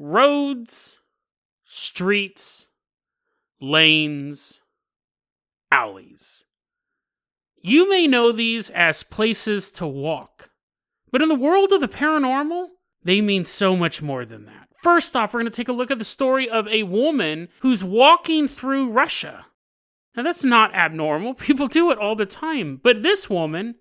Roads, streets, lanes, alleys. You may know these as places to walk, but in the world of the paranormal, they mean so much more than that. First off, we're going to take a look at the story of a woman who's walking through Russia. Now, that's not abnormal. People do it all the time. But this woman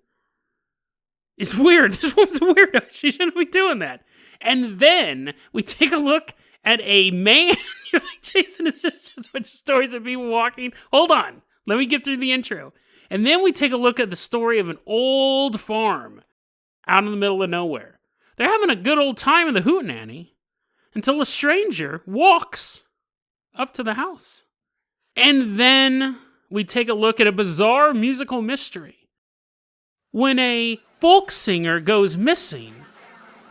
is weird. This woman's a weirdo. She shouldn't be doing that. And then we take a look at a man. You're like, Jason, it's just a bunch of stories of people walking. Hold on. Let me get through the intro. And then we take a look at the story of an old farm out in the middle of nowhere. They're having a good old time in the hootenanny until a stranger walks up to the house. And then we take a look at a bizarre musical mystery. When a folk singer goes missing,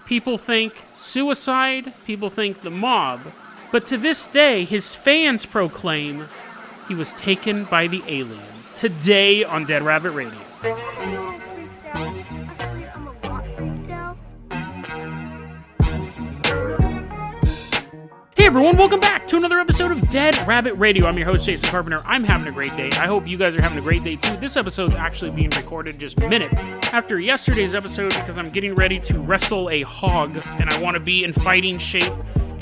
people think suicide, people think the mob. But to this day, his fans proclaim he was taken by the aliens. Today on Dead Rabbit Radio. Hey everyone, welcome back to another episode of Dead Rabbit Radio. I'm your host, Jason Carpenter. I'm having a great day. I hope you guys are having a great day too. This episode's actually being recorded just minutes after yesterday's episode because I'm getting ready to wrestle a hog and I want to be in fighting shape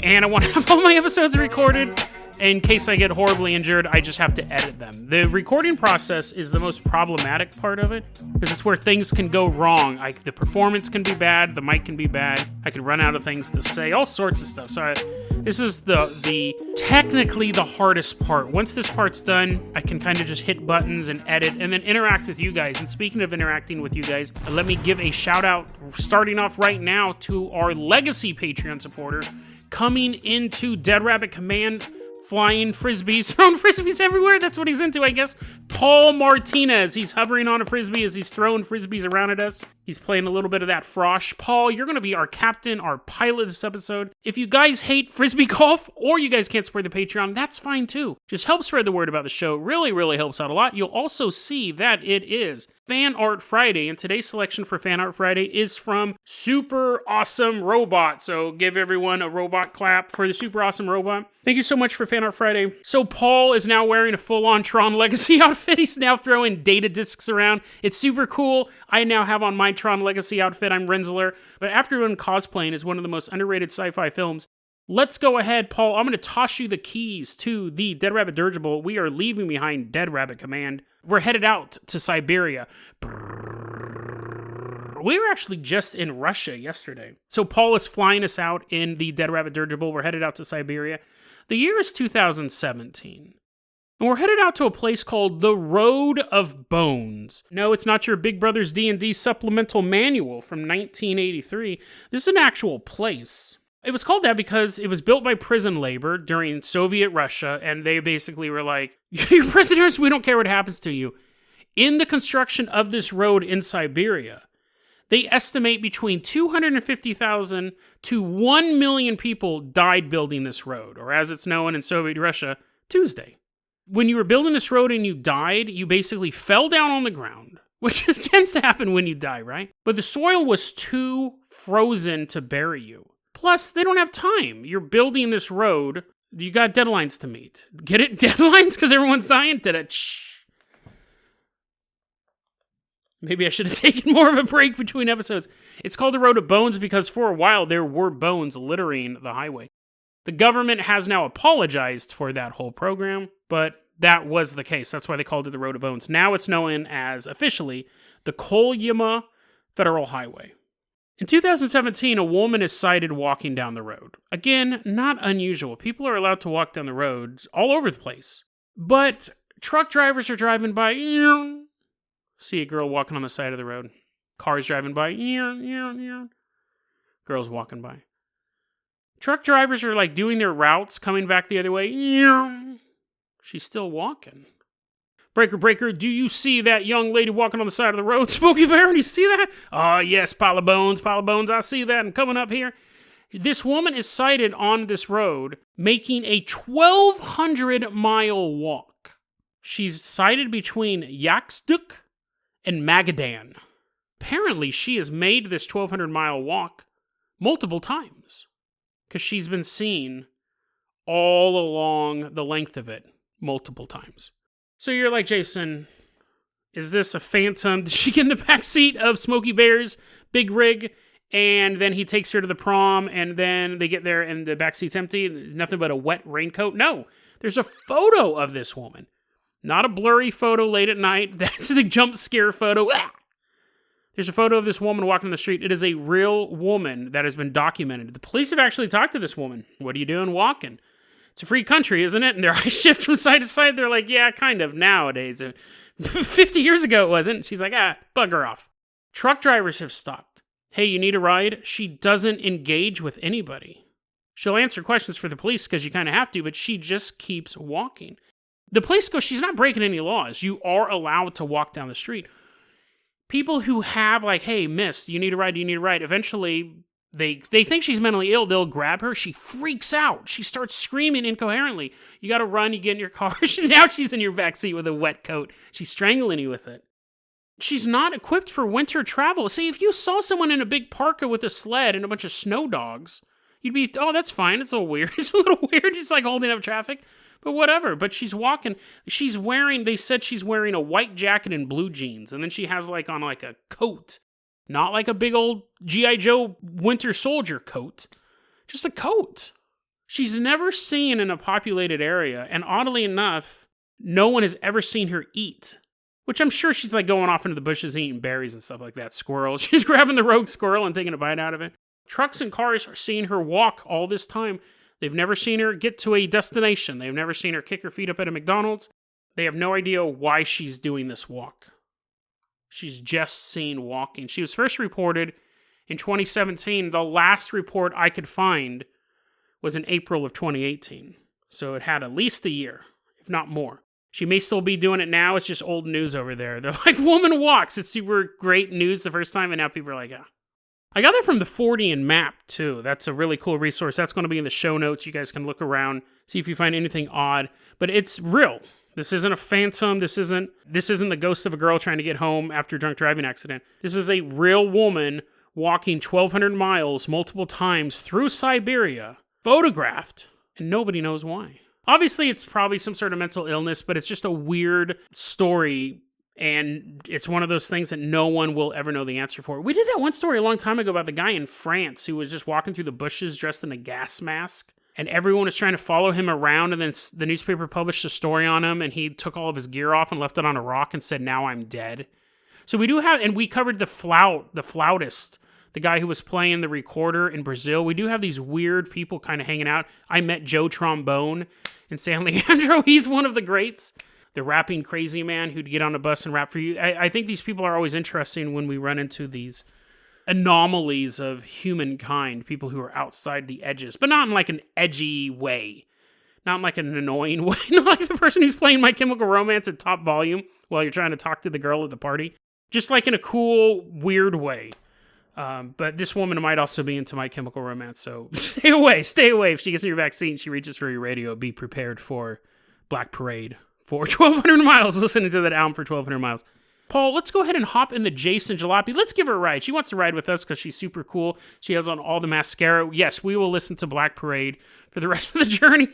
and I want to have all my episodes recorded. In case I get horribly injured, I just have to edit them. The recording process is the most problematic part of it, because it's where things can go wrong. The performance can be bad, the mic can be bad, I can run out of things to say, all sorts of stuff. So this is the technically the hardest part. Once this part's done, I can kind of just hit buttons and edit, and then interact with you guys. And speaking of interacting with you guys, let me give a shout out, starting off right now, to our Legacy Patreon supporter, coming into Dead Rabbit Command, flying frisbees, throwing frisbees everywhere. That's what he's into, I guess. Paul Martinez. He's hovering on a frisbee as he's throwing frisbees around at us. He's playing a little bit of that frosh. Paul, you're going to be our captain, our pilot this episode. If you guys hate frisbee golf, or you guys can't support the Patreon, that's fine too. Just help spread the word about the show. Really, really helps out a lot. You'll also see that it is Fan Art Friday, and today's selection for Fan Art Friday is from Super Awesome Robot. So give everyone a robot clap for the Super Awesome Robot. Thank you so much for Fan Art Friday. So Paul is now wearing a full-on Tron Legacy outfit. He's now throwing data discs around. It's super cool. I now have on my Tron Legacy outfit. I'm Rensselaer. But After Doing Cosplaying is one of the most underrated sci-fi films. Let's go ahead, Paul. I'm going to toss you the keys to the Dead Rabbit dirigible. We are leaving behind Dead Rabbit Command. We're headed out to Siberia. We were actually just in Russia yesterday. So Paul is flying us out in the Dead Rabbit dirigible. We're headed out to Siberia. The year is 2017. And we're headed out to a place called the Road of Bones. No, it's not your Big Brother's D&D supplemental manual from 1983. This is an actual place. It was called that because it was built by prison labor during Soviet Russia, and they basically were like, you're prisoners, we don't care what happens to you. In the construction of this road in Siberia, they estimate between 250,000 to 1 million people died building this road, or as it's known in Soviet Russia, Tuesday. When you were building this road and you died, you basically fell down on the ground, which tends to happen when you die, right? But the soil was too frozen to bury you. Plus, they don't have time. You're building this road. You got deadlines to meet. Get it? Deadlines? Because everyone's dying? Maybe I should have taken more of a break between episodes. It's called the Road of Bones because for a while there were bones littering the highway. The government has now apologized for that whole program, but that was the case. That's why they called it the Road of Bones. Now it's known as, officially, the Kolyma Federal Highway. In 2017, a woman is sighted walking down the road. Again, not unusual. People are allowed to walk down the roads all over the place. But truck drivers are driving by. See a girl walking on the side of the road. Cars driving by. Girls walking by. Truck drivers are like doing their routes, coming back the other way. She's still walking. Breaker, breaker, do you see that young lady walking on the side of the road? Smokey Bear, do you see that? Oh, yes, pile of bones, I see that. And coming up here, this woman is sighted on this road making a 1,200-mile walk. She's sighted between Yakstuk and Magadan. Apparently, she has made this 1,200-mile walk multiple times. because she's been seen all along the length of it multiple times. So you're like, Jason, is this a phantom? Did she get in the backseat of Smokey Bear's big rig, and then he takes her to the prom, and then they get there and the backseat's empty, nothing but a wet raincoat? No, there's a photo of this woman. Not a blurry photo late at night. That's the jump scare photo. Ah! There's a photo of this woman walking the street. It is a real woman that has been documented. The police have actually talked to this woman. What are you doing walking? It's a free country, isn't it? And their eyes shift from side to side. They're like, yeah, kind of nowadays. 50 years ago it wasn't. She's like, bugger off. Truck drivers have stopped. Hey, you need a ride? She doesn't engage with anybody. She'll answer questions for the police because you kind of have to, but she just keeps walking. The police go, she's not breaking any laws. You are allowed to walk down the street. People who have like, hey, miss, you need a ride, eventually they think she's mentally ill. They'll grab her. She freaks out. She starts screaming incoherently. You got to run. You get in your car. Now she's in your backseat with a wet coat. She's strangling you with it. She's not equipped for winter travel. See, if you saw someone in a big parka with a sled and a bunch of snow dogs, you'd be, oh, that's fine. It's a little weird. It's a little weird. It's like holding up traffic. But whatever. But she's walking. They said she's wearing a white jacket and blue jeans. And then she has like on like a coat. Not like a big old G.I. Joe Winter Soldier coat. Just a coat. She's never seen in a populated area. And oddly enough, no one has ever seen her eat. Which I'm sure she's like going off into the bushes and eating berries and stuff like that. Squirrels. She's grabbing the rogue squirrel and taking a bite out of it. Trucks and cars are seeing her walk all this time. They've never seen her get to a destination. They've never seen her kick her feet up at a McDonald's. They have no idea why she's doing this walk. She's just seen walking. She was first reported in 2017. The last report I could find was in April of 2018. So it had at least a year, if not more. She may still be doing it now. It's just old news over there. They're like, woman walks. It's super great news the first time, and now people are like, I got that from the 40 and Map, too. That's a really cool resource. That's going to be in the show notes. You guys can look around, see if you find anything odd. But it's real. This isn't a phantom. This isn't the ghost of a girl trying to get home after a drunk driving accident. This is a real woman walking 1,200 miles multiple times through Siberia, photographed, and nobody knows why. Obviously, it's probably some sort of mental illness, but it's just a weird story. And it's one of those things that no one will ever know the answer for. We did that one story a long time ago about the guy in France who was just walking through the bushes dressed in a gas mask. And everyone was trying to follow him around. And then the newspaper published a story on him. And he took all of his gear off and left it on a rock and said, now I'm dead. So we do have, and we covered the flautist, the guy who was playing the recorder in Brazil. We do have these weird people kind of hanging out. I met Joe Trombone in San Leandro. He's one of the greats. The rapping crazy man who'd get on a bus and rap for you. I think these people are always interesting when we run into these anomalies of humankind, people who are outside the edges, but not in like an edgy way, not in like an annoying way, not like the person who's playing My Chemical Romance at top volume while you're trying to talk to the girl at the party, just like in a cool, weird way. But this woman might also be into My Chemical Romance, so stay away. If she gets in your vaccine, she reaches for your radio, be prepared for Black Parade. For 1,200 miles, listening to that album for 1,200 miles. Paul, let's go ahead and hop in the Jason Jalopy. Let's give her a ride. She wants to ride with us because she's super cool. She has on all the mascara. Yes, we will listen to Black Parade for the rest of the journey.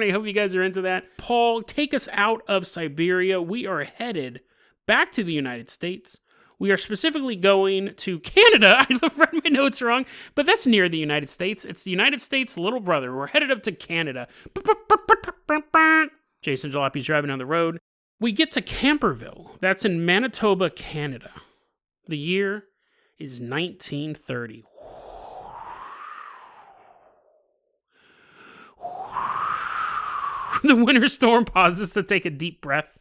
I hope you guys are into that. Paul, take us out of Siberia. We are headed back to the United States. We are specifically going to Canada. I read my notes wrong, but that's near the United States. It's the United States' little brother. We're headed up to Canada. Jason Jalopy's driving down the road. We get to Camperville. That's in Manitoba, Canada. The year is 1930. The winter storm pauses to take a deep breath.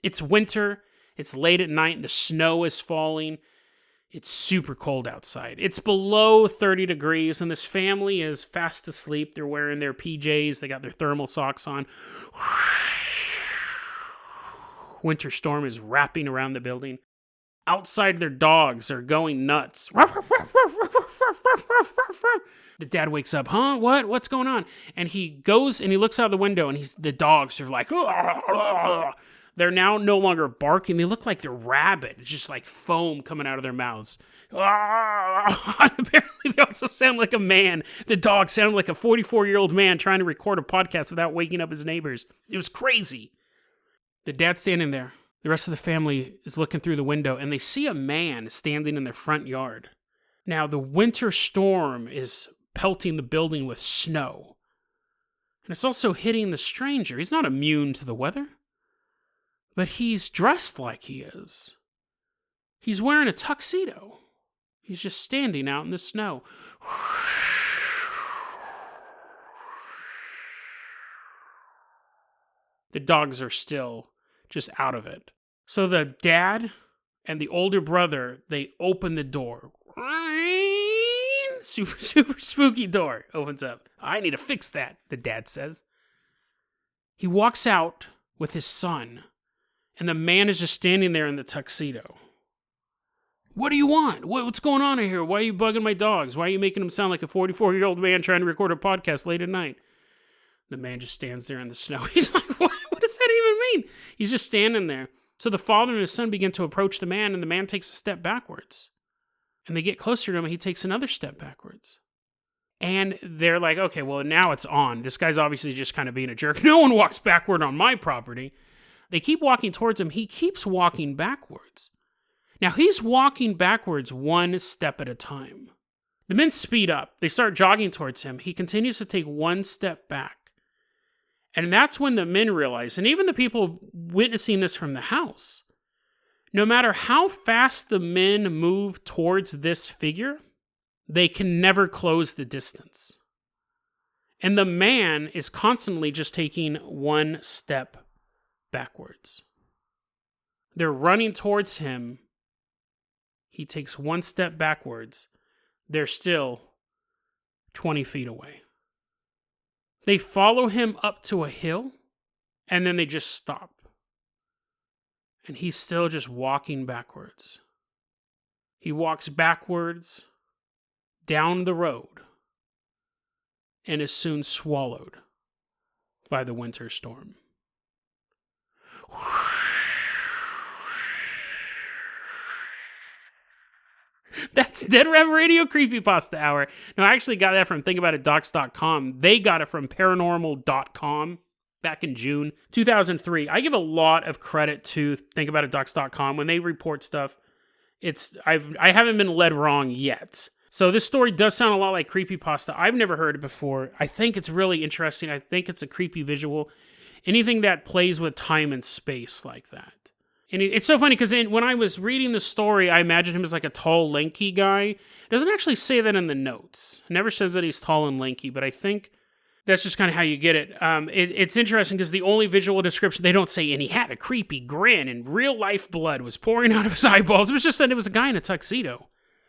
It's winter. It's late at night. And the snow is falling. It's super cold outside. It's below 30 degrees, and this family is fast asleep. They're wearing their PJs. They got their thermal socks on. Winter storm is wrapping around the building. Outside, their dogs are going nuts. The dad wakes up. Huh? What? What's going on? And he goes and he looks out the window, and the dogs are like... They're now no longer barking. They look like they're rabid. It's just like foam coming out of their mouths. Apparently they also sound like a man. The dog sounded like a 44-year-old man trying to record a podcast without waking up his neighbors. It was crazy. The dad's standing there. The rest of the family is looking through the window, and they see a man standing in their front yard. Now, the winter storm is pelting the building with snow. And it's also hitting the stranger. He's not immune to the weather. But he's dressed like he is. He's wearing a tuxedo. He's just standing out in the snow. The dogs are still just out of it. So the dad and the older brother, they open the door. Super spooky door opens up. I need to fix that, the dad says. He walks out with his son, and the man is just standing there in the tuxedo. What do you want? What's going on in here? Why are you bugging my dogs? Why are you making them sound like a 44-year-old man trying to record a podcast late at night? The man just stands there in the snow. He's like, what does that even mean? He's just standing there. So the father and his son begin to approach the man, and the man takes a step backwards. And they get closer to him, and he takes another step backwards. And they're like, okay, well, now it's on. This guy's obviously just kind of being a jerk. No one walks backward on my property. They keep walking towards him. He keeps walking backwards. Now, he's walking backwards one step at a time. The men speed up. They start jogging towards him. He continues to take one step back. And that's when the men realize, and even the people witnessing this from the house, no matter how fast the men move towards this figure, they can never close the distance. And the man is constantly just taking one step backwards. They're running towards him. He takes one step backwards. They're still 20 feet away. They follow him up to a hill, and then they just stop. And he's still just walking backwards. He walks backwards down the road and is soon swallowed by the winter storm. That's Dead Rabbit Radio Creepypasta Hour. No, I actually got that from thinkaboutitdocs.com. They got it from paranormal.com back in June 2003. I give a lot of credit to thinkaboutitdocs.com. When they report stuff, I haven't been led wrong yet. So this story does sound a lot like creepypasta. I've never heard it before. I think it's really interesting. I think it's a creepy visual. Anything that plays with time and space like that. And it's so funny because when I was reading the story, I imagined him as like a tall, lanky guy. It doesn't actually say that in the notes. It never says that he's tall and lanky, but I think that's just kind of how you get it. It's interesting because the only visual description, they don't say, and he had a creepy grin and real life blood was pouring out of his eyeballs. It was just that it was a guy in a tuxedo,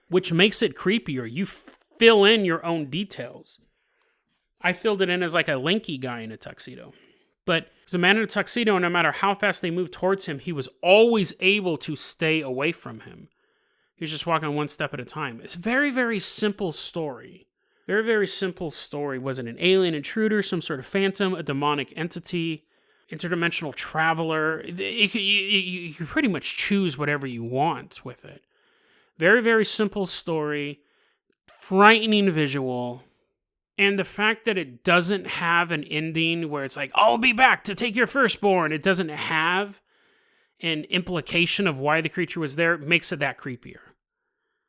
which makes it creepier. You fill in your own details. I filled it in as like a lanky guy in a tuxedo. But as a man in a tuxedo, and no matter how fast they moved towards him, he was always able to stay away from him. He was just walking one step at a time. It's a very, very simple story. Very, very simple story. Was it an alien intruder, some sort of phantom, a demonic entity, interdimensional traveler? You can pretty much choose whatever you want with it. Very, very simple story. Frightening visual. And the fact that it doesn't have an ending where it's like, I'll be back to take your firstborn. It doesn't have an implication of why the creature was there. Makes it that creepier.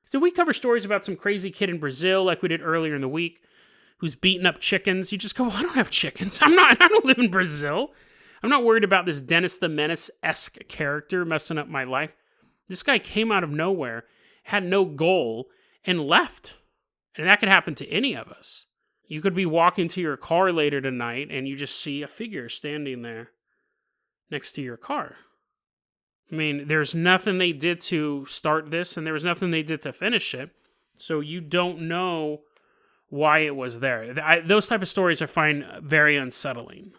So we cover stories about some crazy kid in Brazil, like we did earlier in the week, who's beating up chickens. You just go, well, I don't have chickens. I don't live in Brazil. I'm not worried about this Dennis the Menace-esque character messing up my life. This guy came out of nowhere, had no goal, and left. And that could happen to any of us. You could be walking to your car later tonight and you just see a figure standing there next to your car. I mean, there's nothing they did to start this and there was nothing they did to finish it. So you don't know why it was there. Those type of stories I find very unsettling.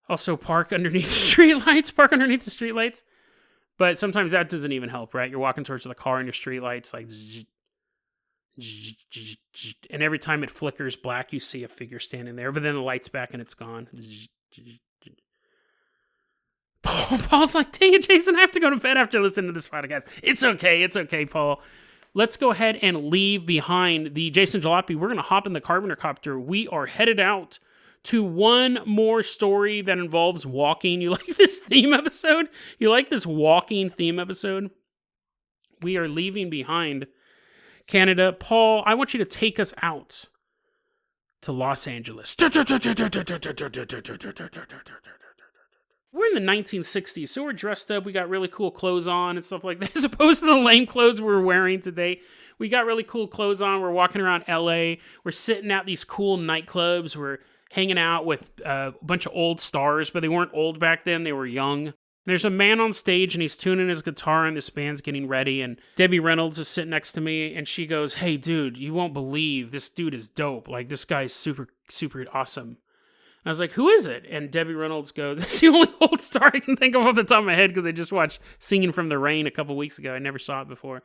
Also, park underneath the streetlights. But sometimes that doesn't even help, right? You're walking towards the car and your streetlights like... And every time it flickers black, you see a figure standing there, but then the light's back and it's gone. Paul's like, dang it, Jason, I have to go to bed after listening to this podcast. It's okay, Paul. Let's go ahead and leave behind the Jason Jalopy. We're going to hop in the Carpenter copter. We are headed out to one more story that involves walking. You like this theme episode? You like this walking theme episode? We are leaving behind Canada. Paul, I want you to take us out to Los Angeles. We're in the 1960s, so we're dressed up. We got really cool clothes on and stuff like that, as opposed to the lame clothes we're wearing today. We got really cool clothes on. We're walking around LA. We're sitting at these cool nightclubs. We're hanging out with a bunch of old stars, but they weren't old back then. They were young. There's a man on stage, and he's tuning his guitar, and this band's getting ready, and Debbie Reynolds is sitting next to me, and she goes, hey, dude, you won't believe this dude is dope. Like, this guy's super, super awesome. I was like, who is it? And Debbie Reynolds goes, that's the only old star I can think of off the top of my head because I just watched Singing from the Rain a couple weeks ago. I never saw it before.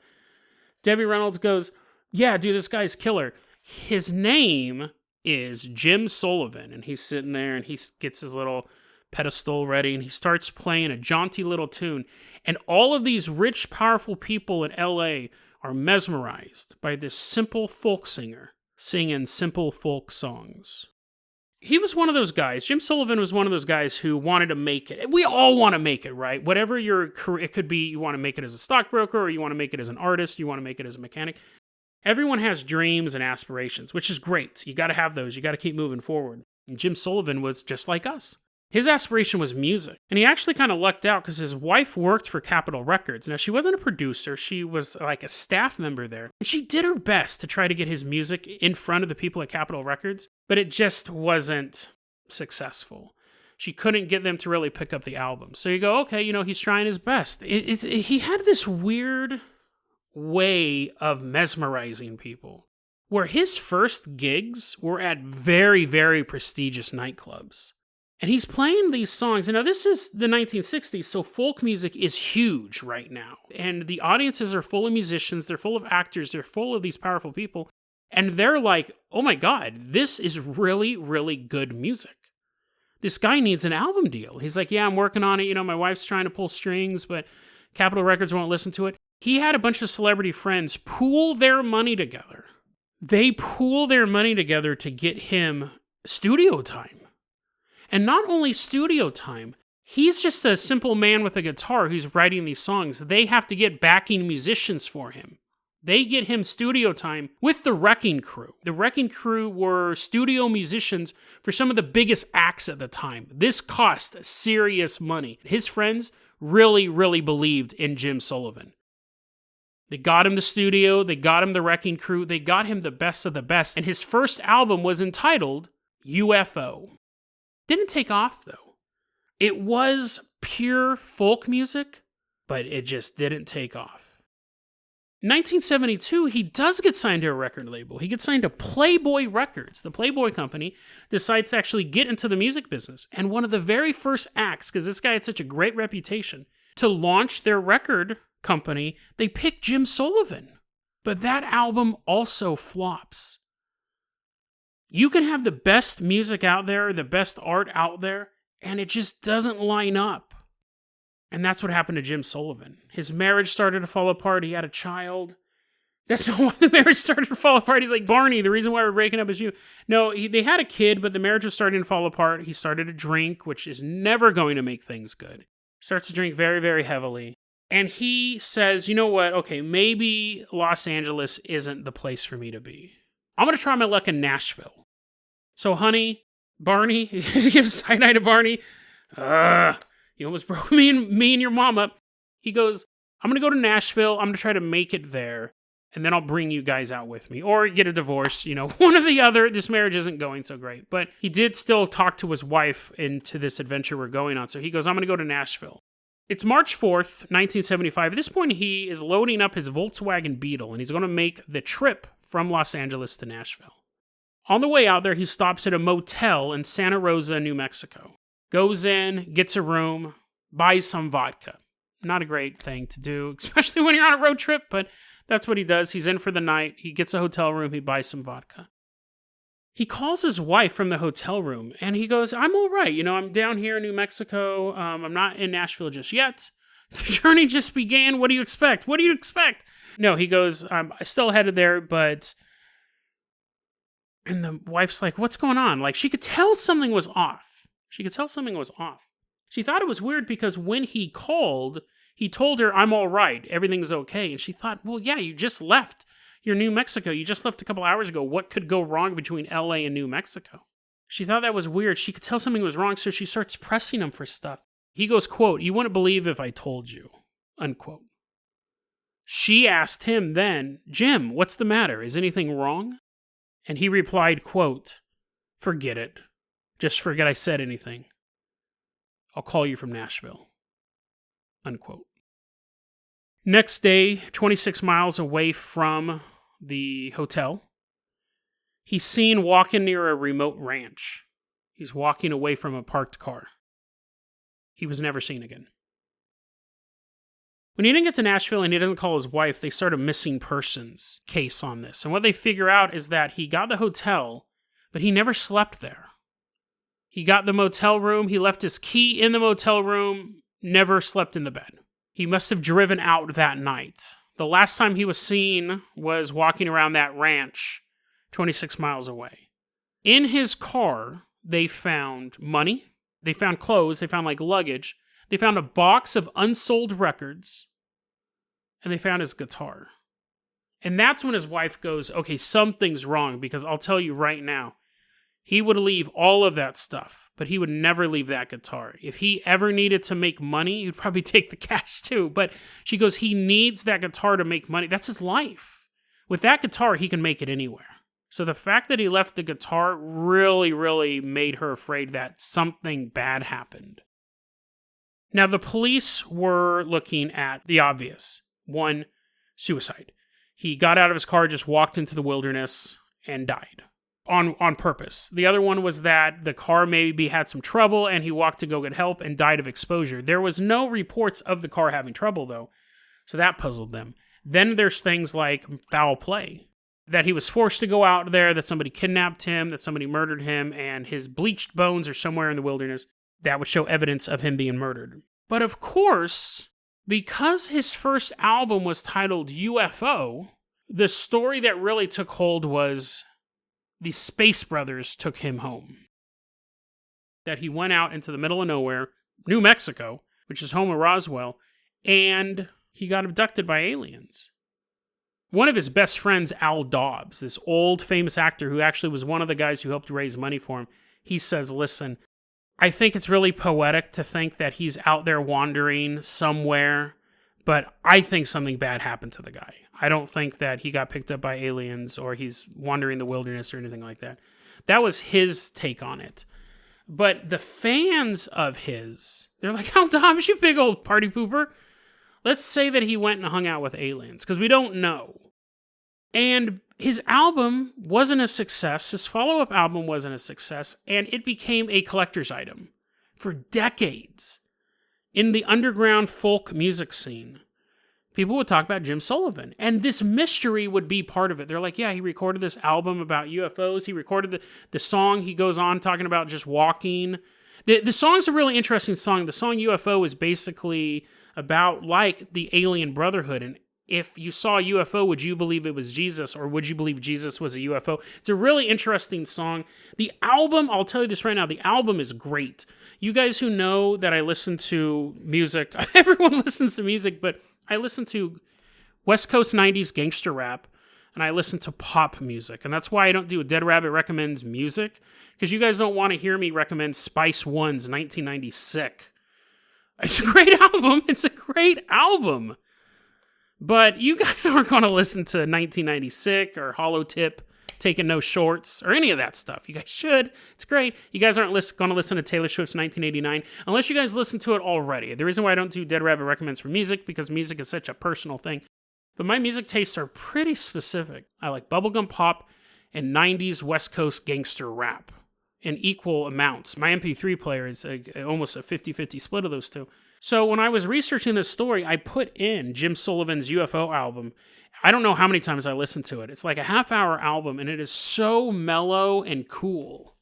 Debbie Reynolds goes, yeah, dude, this guy's killer. His name is Jim Sullivan. And he's sitting there and he gets his little pedestal ready and he starts playing a jaunty little tune. And all of these rich, powerful people in LA are mesmerized by this simple folk singer singing simple folk songs. He was one of those guys. Jim Sullivan was one of those guys who wanted to make it. We all want to make it, right? Whatever your career, it could be you want to make it as a stockbroker, or you want to make it as an artist, you want to make it as a mechanic. Everyone has dreams and aspirations, which is great. You got to have those. You got to keep moving forward. And Jim Sullivan was just like us. His aspiration was music. And he actually kind of lucked out because his wife worked for Capitol Records. Now, she wasn't a producer. She was like a staff member there. And she did her best to try to get his music in front of the people at Capitol Records, but it just wasn't successful. She couldn't get them to really pick up the album. So you go, okay, he's trying his best. He had this weird way of mesmerizing people, where his first gigs were at very, very prestigious nightclubs. And he's playing these songs. And now this is the 1960s, so folk music is huge right now. And the audiences are full of musicians, they're full of actors, they're full of these powerful people. And they're like, oh my God, this is really, really good music. This guy needs an album deal. He's like, yeah, I'm working on it. My wife's trying to pull strings, but Capitol Records won't listen to it. He had a bunch of celebrity friends pool their money together. They pool their money together to get him studio time. And not only studio time, he's just a simple man with a guitar who's writing these songs. They have to get backing musicians for him. They get him studio time with the Wrecking Crew. The Wrecking Crew were studio musicians for some of the biggest acts at the time. This cost serious money. His friends really, really believed in Jim Sullivan. They got him the studio, they got him the Wrecking Crew, they got him the best of the best. And his first album was entitled UFO. Didn't take off, though. It was pure folk music, but it just didn't take off. In 1972, he does get signed to a record label. He gets signed to Playboy Records. The Playboy company decides to actually get into the music business. And one of the very first acts, because this guy had such a great reputation, to launch their record company, they picked Jim Sullivan. But that album also flops. You can have the best music out there, the best art out there, and it just doesn't line up. And that's what happened to Jim Sullivan. His marriage started to fall apart. He had a child. That's not why the marriage started to fall apart. He's like, Barney, the reason why we're breaking up is you. No, they had a kid, but the marriage was starting to fall apart. He started to drink, which is never going to make things good. Starts to drink very, very heavily. And he says, you know what? Okay, maybe Los Angeles isn't the place for me to be. I'm going to try my luck in Nashville. So, honey, Barney, he gives side eye to Barney. You almost broke me and your mom up. He goes, I'm going to go to Nashville. I'm going to try to make it there. And then I'll bring you guys out with me. Or get a divorce, one or the other. This marriage isn't going so great. But he did still talk to his wife into this adventure we're going on. So he goes, I'm going to go to Nashville. It's March 4th, 1975. At this point, he is loading up his Volkswagen Beetle. And he's going to make the trip from Los Angeles to Nashville. On the way out there, he stops at a motel in Santa Rosa, New Mexico. Goes in, gets a room, buys some vodka. Not a great thing to do, especially when you're on a road trip, but that's what he does. He's in for the night. He gets a hotel room. He buys some vodka. He calls his wife from the hotel room, and he goes, I'm all right. I'm down here in New Mexico. I'm not in Nashville just yet. The journey just began. What do you expect? What do you expect? No, he goes, I'm still headed there, but... And the wife's like, what's going on? Like, she could tell something was off. She thought it was weird because when he called, he told her, I'm all right. Everything's okay. And she thought, well, yeah, you just left. You're New Mexico. You just left a couple hours ago. What could go wrong between LA and New Mexico? She thought that was weird. She could tell something was wrong, so she starts pressing him for stuff. He goes, quote, you wouldn't believe if I told you, unquote. She asked him then, Jim, what's the matter? Is anything wrong? And he replied, quote, forget it. Just forget I said anything. I'll call you from Nashville, unquote. Next day, 26 miles away from the hotel, he's seen walking near a remote ranch. He's walking away from a parked car. He was never seen again. When he didn't get to Nashville and he doesn't call his wife, they start a missing persons case on this. And what they figure out is that he got the hotel, but he never slept there. He got the motel room, he left his key in the motel room, never slept in the bed. He must have driven out that night. The last time he was seen was walking around that ranch 26 miles away. In his car, they found money, they found clothes, they found like luggage, they found a box of unsold records, and they found his guitar. And that's when his wife goes, okay, something's wrong, because I'll tell you right now, he would leave all of that stuff, but he would never leave that guitar. If he ever needed to make money, he'd probably take the cash too. But she goes, he needs that guitar to make money. That's his life. With that guitar, he can make it anywhere. So the fact that he left the guitar really, really made her afraid that something bad happened. Now, the police were looking at the obvious. One, suicide. He got out of his car, just walked into the wilderness, and died. On purpose. The other one was that the car maybe had some trouble and he walked to go get help and died of exposure. There was no reports of the car having trouble, though, so that puzzled them. Then there's things like foul play. That he was forced to go out there, that somebody kidnapped him, that somebody murdered him, and his bleached bones are somewhere in the wilderness. That would show evidence of him being murdered. But of course, because his first album was titled UFO, the story that really took hold was the Space Brothers took him home. That he went out into the middle of nowhere, New Mexico, which is home of Roswell, and he got abducted by aliens. One of his best friends, Al Dobbs, this old famous actor who actually was one of the guys who helped raise money for him, he says, listen, I think it's really poetic to think that he's out there wandering somewhere, but I think something bad happened to the guy. I don't think that he got picked up by aliens or he's wandering the wilderness or anything like that. That was his take on it. But the fans of his, they're like, Al Dobbs, you big old party pooper. Let's say that he went and hung out with aliens, because we don't know. And his album wasn't a success. His follow-up album wasn't a success, and it became a collector's item for decades. In the underground folk music scene, people would talk about Jim Sullivan, and this mystery would be part of it. They're like, yeah, he recorded this album about UFOs. He recorded the song. He goes on talking about just walking. The song's a really interesting song. The song UFO is basically about like the alien brotherhood, and if you saw a UFO, would you believe it was Jesus, or would you believe Jesus was a UFO? It's a really interesting song. The album, I'll tell you this right now, the album is great. You guys who know that I listen to music, everyone listens to music, but I listen to West Coast 90s gangster rap, and I listen to pop music, and that's why I don't do a Dead Rabbit Recommends music, because you guys don't want to hear me recommend Spice One's 1996. It's a great album. It's a great album. But you guys aren't going to listen to 1996 or Hollow Tip, Taking No Shorts, or any of that stuff. You guys should. It's great. You guys aren't going to listen to Taylor Swift's 1989 unless you guys listen to it already. The reason why I don't do Dead Rabbit Recommends for music, because music is such a personal thing. But my music tastes are pretty specific. I like bubblegum pop and 90s West Coast gangster rap. in equal amounts. My MP3 player is almost a 50-50 split of those two. So when I was researching this story, I put in Jim Sullivan's UFO album. I don't know how many times I listened to it. It's like a half-hour album, and it is so mellow and cool.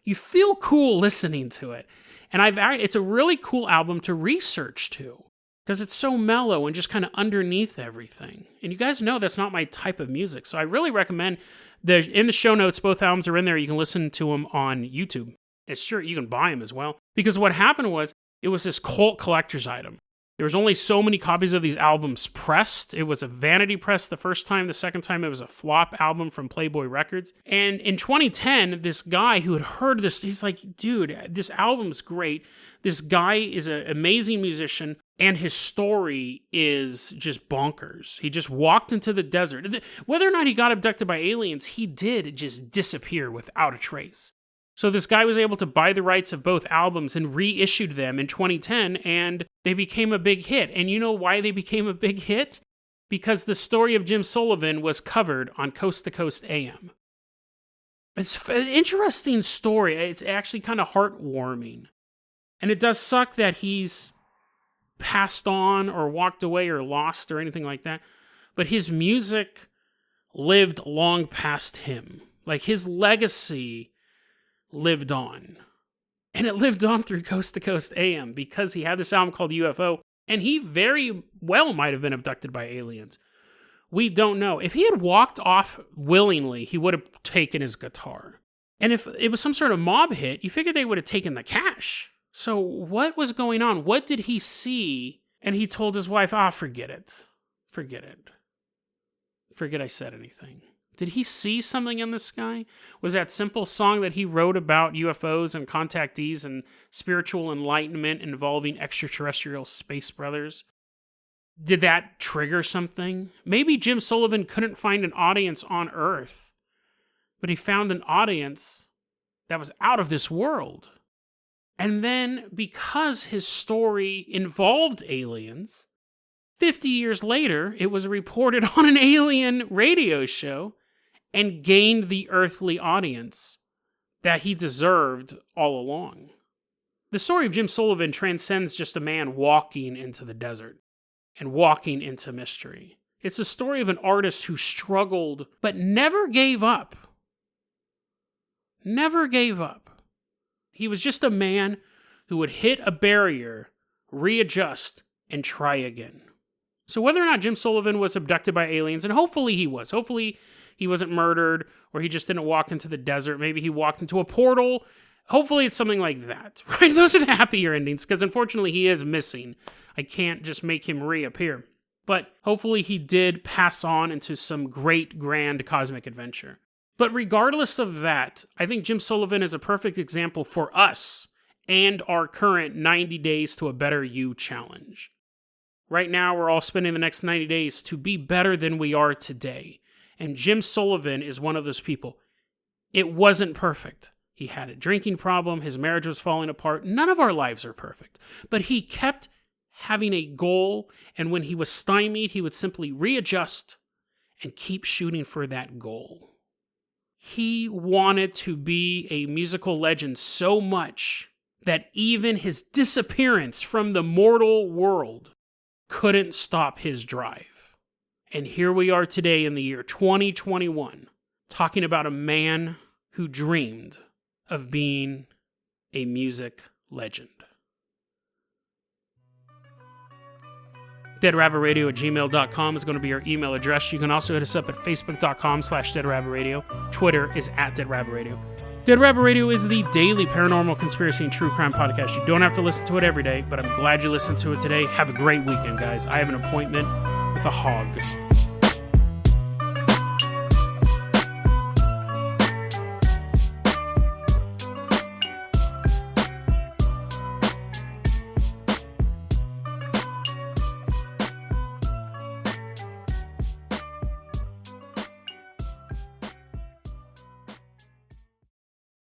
You feel cool listening to it. And it's a really cool album to research to, because it's so mellow and just kind of underneath everything. And you guys know that's not my type of music, so I really recommend in the show notes, both albums are in there. You can listen to them on YouTube. It's sure you can buy them as well. Because what happened was, it was this cult collector's item. There was only so many copies of these albums pressed. It was a vanity press the first time. The second time, it was a flop album from Playboy Records. And in 2010, this guy who had heard this, he's like, dude, this album's great. This guy is an amazing musician, and his story is just bonkers. He just walked into the desert. Whether or not he got abducted by aliens, he did just disappear without a trace. So this guy was able to buy the rights of both albums and reissued them in 2010, and they became a big hit. And you know why they became a big hit? Because the story of Jim Sullivan was covered on Coast to Coast AM. It's an interesting story. It's actually kind of heartwarming. And it does suck that he's passed on or walked away or lost or anything like that. But his music lived long past him. Like, his legacy lived on. And it lived on through Coast to Coast AM because he had this album called UFO, and he very well might have been abducted by aliens. We don't know. If he had walked off willingly, he would have taken his guitar. And if it was some sort of mob hit, you figure they would have taken the cash. So what was going on? What did he see? And he told his wife, forget it. Forget it. Forget I said anything. Did he see something in the sky? Was that simple song that he wrote about UFOs and contactees and spiritual enlightenment involving extraterrestrial space brothers? Did that trigger something? Maybe Jim Sullivan couldn't find an audience on Earth, but he found an audience that was out of this world. And then, because his story involved aliens, 50 years later, it was reported on an alien radio show and gained the earthly audience that he deserved all along. The story of Jim Sullivan transcends just a man walking into the desert and walking into mystery. It's a story of an artist who struggled but never gave up. Never gave up. He was just a man who would hit a barrier, readjust, and try again. So whether or not Jim Sullivan was abducted by aliens, and hopefully he was. Hopefully he wasn't murdered, or he just didn't walk into the desert. Maybe he walked into a portal. Hopefully it's something like that, right? Those are the happier endings, because unfortunately he is missing. I can't just make him reappear. But hopefully he did pass on into some great, grand cosmic adventure. But regardless of that, I think Jim Sullivan is a perfect example for us and our current 90 Days to a Better You challenge. Right now, we're all spending the next 90 days to be better than we are today. And Jim Sullivan is one of those people. It wasn't perfect. He had a drinking problem. His marriage was falling apart. None of our lives are perfect. But he kept having a goal. And when he was stymied, he would simply readjust and keep shooting for that goal. He wanted to be a musical legend so much that even his disappearance from the mortal world couldn't stop his drive. And here we are today in the year 2021, talking about a man who dreamed of being a music legend. deadrabbitradio@gmail.com is going to be our email address. You can also hit us up at facebook.com/deadrabbitradio. Twitter is @deadrabbitradio. Dead Rabbit Radio is the daily paranormal, conspiracy, and true crime podcast. You don't have to listen to it every day, but I'm glad you listened to it today. Have a great weekend, guys. I have an appointment with a hog.